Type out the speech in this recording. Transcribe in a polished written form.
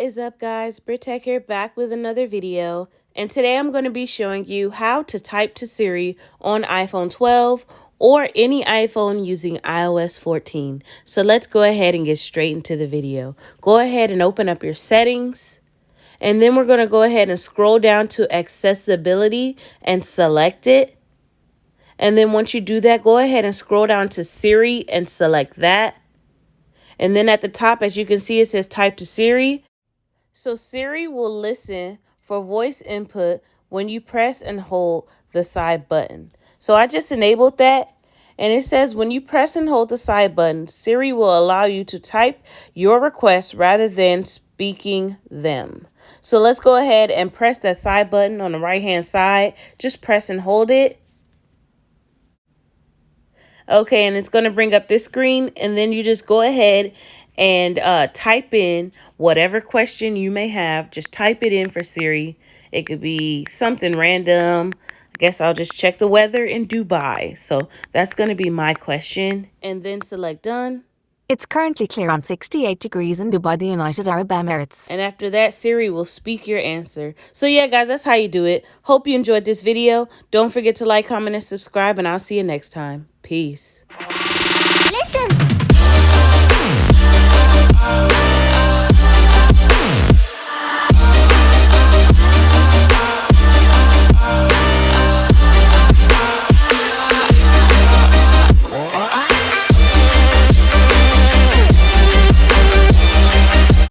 is up, guys? Brittech here, back with another video, and today I'm going to be showing you how to type to Siri on iPhone 12 or any iPhone using iOS 14. So let's go ahead and get straight into the video. Go ahead and open up your settings, and then we're going to go ahead and scroll down to accessibility and select it. And then once you do that, go ahead and scroll down to Siri and select that. And then at the top, as you can see, it says type to Siri. So Siri will listen for voice input when you press and hold the side button. So I just enabled that. And it says when you press and hold the side button, Siri will allow you to type your requests rather than speaking them. So let's go ahead and press that side button on the right hand side. Just press and hold it. Okay, and it's going to bring up this screen, and then you just go ahead and type in whatever question you may have. Just type it in for Siri. It could be something random. I guess I'll just check the weather in Dubai. So that's going to be my question, and then select done. It's currently clear on 68 degrees in Dubai, the United Arab Emirates. And after that, Siri will speak your answer. So yeah, guys, that's how you do it. Hope you enjoyed this video. Don't forget to like, comment, and subscribe, and I'll see you next time. Peace. Listen.